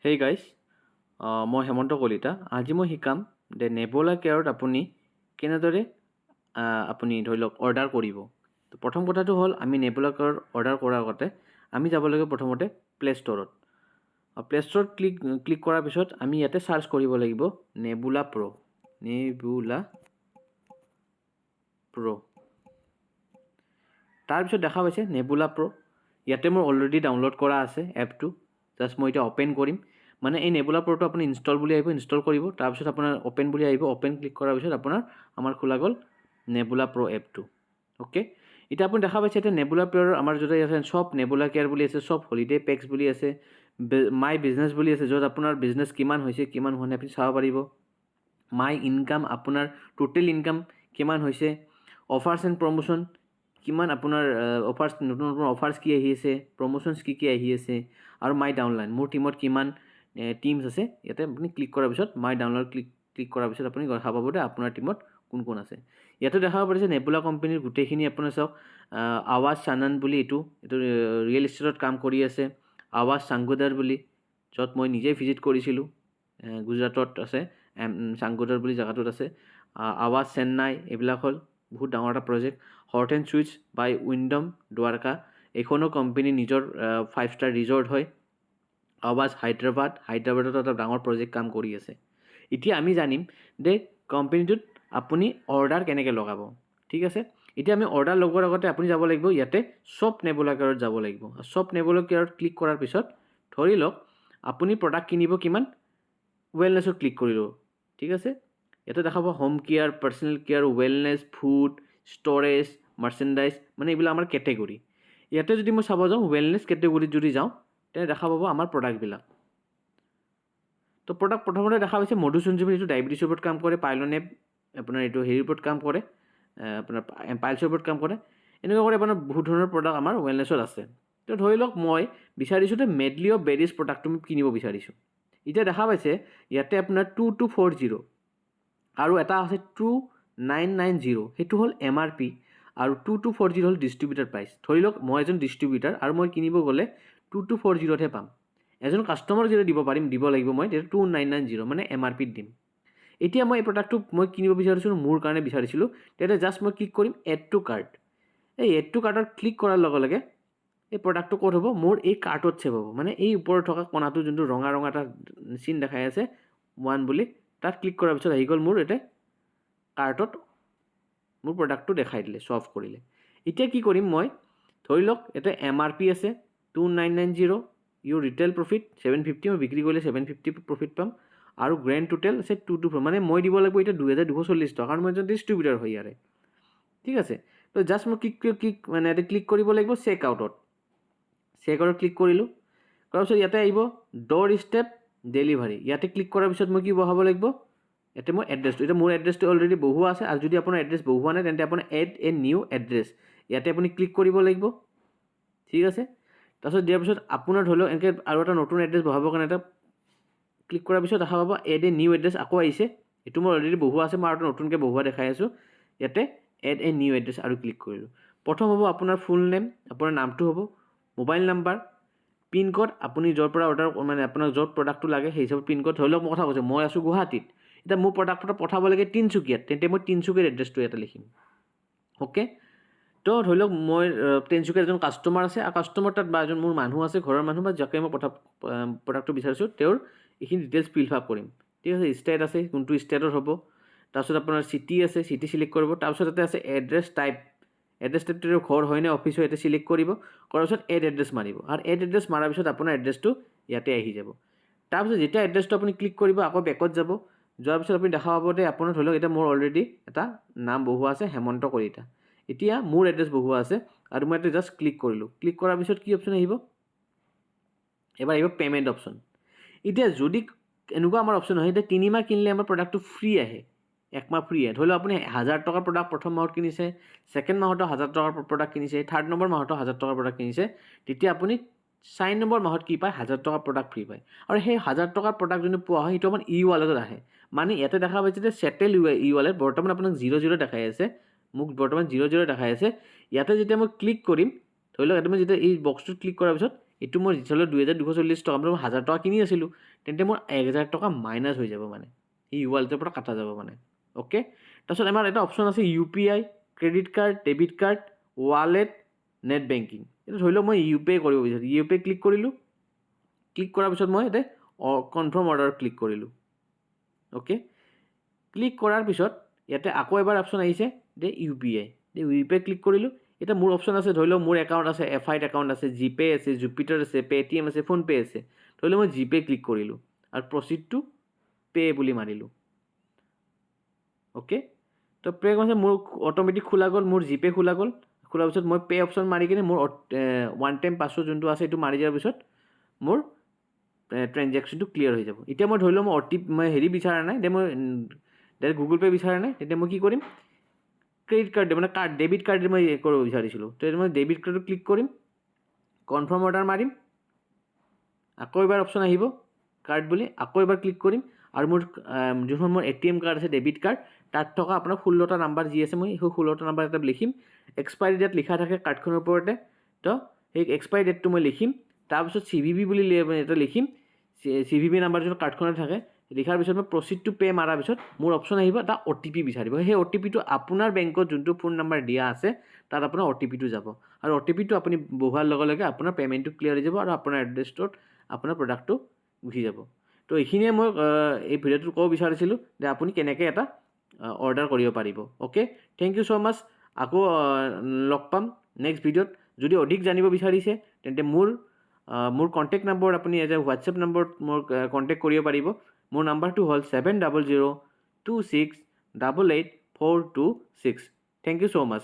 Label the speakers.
Speaker 1: Hey guys, মই হেমন্ত কলিতা। আজি মই শিকাম যে নেবুলা কেয়াৰত আপুনি কেনেদৰে আপুনি ধৰি লওক অৰ্ডাৰ কৰিব। তো প্ৰথম কথাটো হ'ল আমি নেবুলা কেয়াৰত অৰ্ডাৰ কৰাৰ আগতে আমি যাব লাগিব প্ৰথমতে প্লে ষ্ট'ৰত। প্লে ষ্ট'ৰত ক্লিক কৰাৰ পিছত আমি ইয়াতে চাৰ্চ কৰিব লাগিব নেবুলা প্ৰ'। তাৰপিছত দেখা পাইছে নেবুলা প্ৰ'। ইয়াতে মোৰ অলৰেডি ডাউনলোড কৰা আছে এপটো। জাষ্ট মই এতিয়া অ'পেন কৰিম। মানে এই নেবুলা প্ৰ'টো আপুনি ইনষ্টল বুলি আহিব, ইনষ্টল কৰিব। তাৰপিছত আপোনাৰ অ'পেন বুলি আহিব, অ'পেন ক্লিক কৰাৰ পিছত আমাৰ খোলা গ'ল নেবুলা প্ৰ' এপটো। অ'কে, এতিয়া আপুনি দেখা পাইছে এতিয়া নেবুলা প্ৰ' আমাৰ য'তে আছে চব নেবুলা কেয়াৰ বুলি আছে, চব হলিডে পেক্স বুলি আছে, মাই বিজনেছ বুলি আছে, য'ত আপোনাৰ বিজনেছ কিমান হৈছে কিমান হোৱা নাই আপুনি চাব পাৰিব। মাই ইনকাম, আপোনাৰ টোটেল ইনকাম কিমান হৈছে, অফাৰ্ছ এণ্ড প্ৰমোশ্যন কিমান আপোনাৰ অফাৰ্ছ, নতুন নতুন অফাৰ্ছ কি আহি আছে, প্ৰমোশ্যনছ কি আহি আছে, আৰু মাই ডাউনলাইন মোৰ টীমত কিমান টিমছ আছে। ইয়াতে আপুনি ক্লিক কৰাৰ পিছত মাই ডাউনলোড ক্লিক কৰাৰ পিছত আপুনি দেখা পাব যে আপোনাৰ টীমত কোন কোন আছে। ইয়াতে দেখাব পাৰিছে নেবুলা কোম্পানীৰ গোটেইখিনি আপোনাৰ চাওক। আৱাজ চানন বুলি এইটো ৰিয়েল ইষ্টেটত কাম কৰি আছে। আৱাজ চাংগোদাৰ বুলি, য'ত মই নিজে ভিজিট কৰিছিলোঁ, গুজৰাটত আছে, চাংগোদাৰ বুলি জেগাটোত আছে। আৱাজ চেন্নাই, এইবিলাক হ'ল বহুত ডাঙৰ এটা project. Hot and suites by Wyndham Dwarka, এইখনো কোম্পানী নিজৰ 5 ষ্টাৰ ৰিজৰ্ট হয়। আৱাজ হায়দৰাবাদত এটা ডাঙৰ প্ৰজেক্ট কাম কৰি আছে। এতিয়া আমি জানিম যে কোম্পানীটোত আপুনি অৰ্ডাৰ কেনেকৈ লগাব। ঠিক আছে, এতিয়া আমি অৰ্ডাৰ লগোৱাৰ আগতে আপুনি যাব লাগিব ইয়াতে চব নেবুলা কেয়াৰত যাব লাগিব। চব নেবুলা কেয়াৰত ক্লিক কৰাৰ পিছত ধৰি লওক আপুনি প্ৰডাক্ট কিনিব কিমান, ৱেলনেছত ক্লিক কৰিলোঁ। ঠিক আছে, ইয়াতে দেখাব home care, personal care, wellness, food, storage, merchandise, মানে এইবিলাক আমাৰ কেটেগৰী। ইয়াতে যদি মই চাব যাওঁ ৱেলনেছ কেটেগৰীত যদি যাওঁ তেনে দেখা পাব আমাৰ প্ৰডাক্টবিলাক। তো প্ৰডাক্ট প্ৰথমতে দেখা পাইছে মধুসঞ্জীৱনী, এইটো ডায়েবেটিছৰ ওপৰত কাম কৰে। পাইলনেপ আপোনাৰ এইটো হেৰিৰ ওপৰত কাম কৰে, আপোনাৰ পাইলছৰ ওপৰত কাম কৰে। এনেকুৱা কৰি আপোনাৰ বহুত ধৰণৰ প্ৰডাক্ট আমাৰ ৱেলনেছত আছে। তো ধৰি লওক মই বিচাৰিছোঁ যে মেডলি অফ বেৰিজ প্ৰডাক্টটো মই কিনিব বিচাৰিছোঁ। এতিয়া দেখা পাইছে ইয়াতে আপোনাৰ 2240 আৰু এটা আছে 2990, সেইটো হ'ল MRP, আৰু 2240 হ'ল ডিষ্ট্ৰিবিউটাৰ প্ৰাইচ। ধৰি লওক মই এজন ডিষ্ট্ৰিবিউটাৰ আৰু মই কিনিব গ'লে 2240হে পাম। এজন কাষ্টমাৰক যেতিয়া দিব লাগিব মই তেতিয়া 2990 মানে MRPত দিম। এতিয়া মই এই প্ৰডাক্টটো মই কিনিব বিচাৰিছিলোঁ, মোৰ কাৰণে বিচাৰিছিলোঁ, তেতিয়া জাষ্ট মই ক্লিক কৰিম এড টু কাৰ্ট। এই এড টু কাৰ্টত ক্লিক কৰাৰ লগে লগে এই প্ৰডাক্টটো ক'ত হ'ব, মোৰ এই কাৰ্টত ছেভ হ'ব। মানে এই ওপৰত থকা কোণাটো যোনটো ৰঙা এটা চিন দেখাই আছে 1 বুলি, তাত ক্লিক কৰাৰ পিছত আহি গ'ল মোৰ ইয়াতে কাৰ্টত, মোৰ প্ৰডাক্টটো দেখাই দিলে, শ্ব'অফ কৰিলে। এতিয়া কি কৰিম মই, ধৰি লওক ইয়াতে MRP আছে 2990, ইউৰ ৰিটেইল প্ৰফিট 750, মই বিক্ৰী কৰিলে 750 প্ৰফিট পাম, আৰু গ্ৰেণ্ড টোটেল আছে 224, মানে মই দিব লাগিব এতিয়া 2240 টকা, কাৰণ মই এজন ডিষ্ট্ৰিবিউটাৰ হয় ইয়াৰে। ঠিক আছে, তো জাষ্ট মই ইয়াতে ক্লিক কৰিব লাগিব চেক আউটত ক্লিক কৰিলোঁ। কৰাৰ পিছত ইয়াতে আহিব ড'ৰ ষ্টেপ ডেলিভাৰী, ইয়াতে ক্লিক কৰাৰ পিছত মই কি বহাব লাগিব, ইয়াতে মই এড্ৰেছটো, এতিয়া মোৰ এড্ৰেছটো অলৰেডি বহুৱা আছে, আৰু যদি আপোনাৰ এড্ৰেছ বহুৱা নাই তেন্তে আপোনাৰ এড এ নিউ এড্ৰেছ, ইয়াতে আপুনি ক্লিক কৰিব লাগিব। ঠিক আছে, তাৰপিছত দিয়াৰ পিছত আপোনাৰ ধৰি লওক এনেকৈ আৰু এটা নতুন এড্ৰেছ বহাবৰ কাৰণে এটা ক্লিক কৰাৰ পিছত দেখা পাব এড এ নিউ এড্ৰেছ আকৌ আহিছে। এইটো মোৰ অলৰেডি বহুৱা আছে, মই আৰু নতুনকৈ বহুৱা দেখাই আছোঁ। ইয়াতে এড এ নিউ এড্ৰেছ আৰু ক্লিক কৰিলোঁ। প্ৰথম হ'ব আপোনাৰ ফুল নেম, আপোনাৰ নামটো হ'ব, মোবাইল নাম্বাৰ, পিনক'ড, আপুনি য'ৰ পৰা অৰ্ডাৰ মানে আপোনাক য'ত প্ৰডাক্টটো লাগে সেই হিচাপত পিনক'ড। ধৰি লওক মই কথা কৈছোঁ মই আছোঁ গুৱাহাটীত, এতিয়া মোৰ প্ৰডাক্টটো পঠাব লাগে তিনিচুকীয়াত, তেন্তে মই তিনিচুকীয়াৰ এড্ৰেছটো ইয়াতে লিখিম। অ'কে, তো ধৰি লওক মই তিনিচুকীয়াৰ এজন কাষ্টমাৰ আছে, আৰু কাষ্টমাৰ তাত বা এজন মোৰ মানুহ আছে, ঘৰৰ মানুহ বা যাকে মই প্ৰডাক্টটো বিচাৰিছোঁ তেওঁৰ এইখিনি ডিটেইলছ ফিল আপ কৰিম। ঠিক আছে, ষ্টেট আছে, কোনটো ষ্টেটত হ'ব, তাৰপিছত আপোনাৰ চিটি আছে, চিটি চিলেক্ট কৰিব। তাৰপিছত ইয়াতে আছে এড্ৰেছ টাইপটো ঘৰ হয় নে অফিচ হয়, ইয়াতে চিলেক্ট কৰিব। কৰাৰ পিছত এড এড্ৰেছ মাৰিব, আৰু এড এড্ৰেছ মাৰাৰ পিছত আপোনাৰ এড্ৰেছটো ইয়াতে আহি যাব। তাৰপিছত যেতিয়া এড্ৰেছটো আপুনি ক্লিক কৰিব আকৌ বেকত যাব, যোৱাৰ পিছত আপুনি দেখা পাব যে আপোনাৰ ধৰি লওক এতিয়া মোৰ অলৰেডি এটা নাম বহুৱা আছে হেমন্ত কলিতা, এতিয়া মোৰ এড্ৰেছ বহুৱা আছে, আৰু মই ইয়াতে জাষ্ট ক্লিক কৰিলোঁ। ক্লিক কৰাৰ পিছত কি অপশ্যন আহিব, এবাৰ আহিব পে'মেণ্ট অপশ্যন। এতিয়া যদি এনেকুৱা আমাৰ অপশ্যন হয়, এতিয়া 3 মাহ কিনিলে আমাৰ প্ৰডাক্টটো ফ্ৰী আহে, 1 মাহ ফ্ৰী আহে। ধৰি লওক আপুনি 1000 টকাৰ প্ৰডাক্ট প্ৰথম মাহত কিনিছে, ছেকেণ্ড মাহতো 1000 টকাৰ প্ৰডাক্ট কিনিছে, থাৰ্ড নম্বৰ মাহতো 1000 টকাৰ প্ৰডাক্ট কিনিছে, তেতিয়া আপুনি 4 নম্বৰ মাহত কি পায়, 1000 টকাৰ প্ৰডাক্ট ফ্ৰী পায়। আৰু সেই 1000 টকাৰ প্ৰডাক্ট যোনটো পোৱা হয় সেইটো আমাৰ ই ৱালেটত আহে। মানে ইয়াতে দেখা পাইছে যে চেটেল ই ৱালেট, বৰ্তমান আপোনাক 00 দেখাই আছে, মোক বৰ্তমান 00 দেখাই আছে। ইয়াতে যেতিয়া মই ক্লিক কৰিম, ধৰি লওক ইয়াতে মই যেতিয়া এই বক্সটোত ক্লিক কৰাৰ পিছত এইটো মই যিহেতু 2240 টকা মই 1000 টকা কিনি আছিলোঁ, তেন্তে মোৰ 1000 টকা মাইনাছ হৈ যাব মানে, এই ৱালেটৰ পৰা কাটা যাব মানে। অ'কে, তাৰপিছত আমাৰ এটা অপশ্যন আছে UPI, credit card, debit card, wallet, net banking. এইটো ধৰি লওক মই UPI কৰিব বিচাৰোঁ, UPI ক্লিক কৰিলোঁ। ক্লিক কৰাৰ পিছত মই ইয়াতে কনফাৰ্ম অৰ্ডাৰ ক্লিক কৰিলোঁ। অ'কে, ক্লিক কৰাৰ পিছত ইয়াতে আকৌ এবাৰ অপশ্যন আহিছে যে UPI ক্লিক কৰিলোঁ। এতিয়া মোৰ অপশ্যন আছে, ধৰি লওক মোৰ একাউণ্ট আছে, FIত একাউণ্ট আছে, জিপে আছে, জুপিটাৰ আছে, পে'টিএম আছে, ফোনপে আছে। ধৰি লওক মই জিপে ক্লিক কৰিলোঁ আৰু প্ৰচিড টু পে' বুলি মাৰিলোঁ। অ'কে, তো পে' কৈছে মোৰ অট'মেটিক খোলা গ'ল, মোৰ জিপে খোলা গ'ল। খোলাৰ পিছত মই পে' অপশ্যন মাৰি কিনে মোৰ ওৱান টাইম পাছৱৰ্ড যোনটো আছে সেইটো মাৰি দিয়াৰ পিছত মোৰ ট্ৰেনজেকশ্যনটো ক্লিয়াৰ হৈ যাব। এতিয়া মই ধৰি লওক মই হেৰি বিচৰা নাই, মই ডাইৰেক্ট গুগল পে' বিচৰা নাই, তেতিয়া মই কি কৰিম, ক্ৰেডিট কাৰ্ড মানে ডেবিট কাৰ্ড মই কৰিব বিচাৰিছিলোঁ। তো মই ডেবিট কাৰ্ডটো ক্লিক কৰিম, কনফাৰ্ম অৰ্ডাৰ মাৰিম, আকৌ এবাৰ অপশ্যন আহিব কাৰ্ড বুলি, আকৌ এবাৰ ক্লিক কৰিম আৰু মোৰ যোনখন মোৰ ATM কাৰ্ড আছে, ডেবিট কাৰ্ড, তাত থকা আপোনাৰ 16টা নাম্বাৰ যি আছে মই সেই 16টা নাম্বাৰ এটা লিখিম। এক্সপায়াৰী ডেট লিখা থাকে কাৰ্ডখনৰ ওপৰতে, তো সেই এক্সপায়াৰী ডেটটো মই লিখিম। তাৰপিছত CVV বুলি এটা লিখিম, CVV নাম্বাৰ যোনটো কাৰ্ডখনত থাকে, লিখাৰ পিছত মই প্ৰচিড টু পে' মাৰাৰ পিছত মোৰ অপশ্যন আহিব, এটা OTP বিচাৰিব। সেই OTPটো আপোনাৰ বেংকত যোনটো ফোন নাম্বাৰ দিয়া আছে তাত আপোনাৰ OTPটো যাব, আৰু OTPটো আপুনি বহোৱাৰ লগে লগে আপোনাৰ পে'মেণ্টটো ক্লিয়াৰ হৈ যাব আৰু আপোনাৰ এড্ৰেছটোত আপোনাৰ প্ৰডাক্টটো গুচি যাব। তো এইখিনিয়ে মই এই ভিডিঅ'টোত ক'ব বিচাৰিছিলোঁ যে আপুনি কেনেকৈ এটা অৰ্ডাৰ কৰিব পাৰিব। অ'কে, থেংক ইউ ছ' মাছ। আকৌ লগ পাম নেক্সট ভিডিঅ'ত। যদি অধিক জানিব বিচাৰিছে তেন্তে মোৰ কণ্টেক্ট নম্বৰ আপুনি এজ এ হোৱাটছএপ নম্বৰত মোৰ কণ্টেক্ট কৰিব পাৰিব। মোৰ নাম্বাৰটো হ'ল 7002688426। Thank you so' much.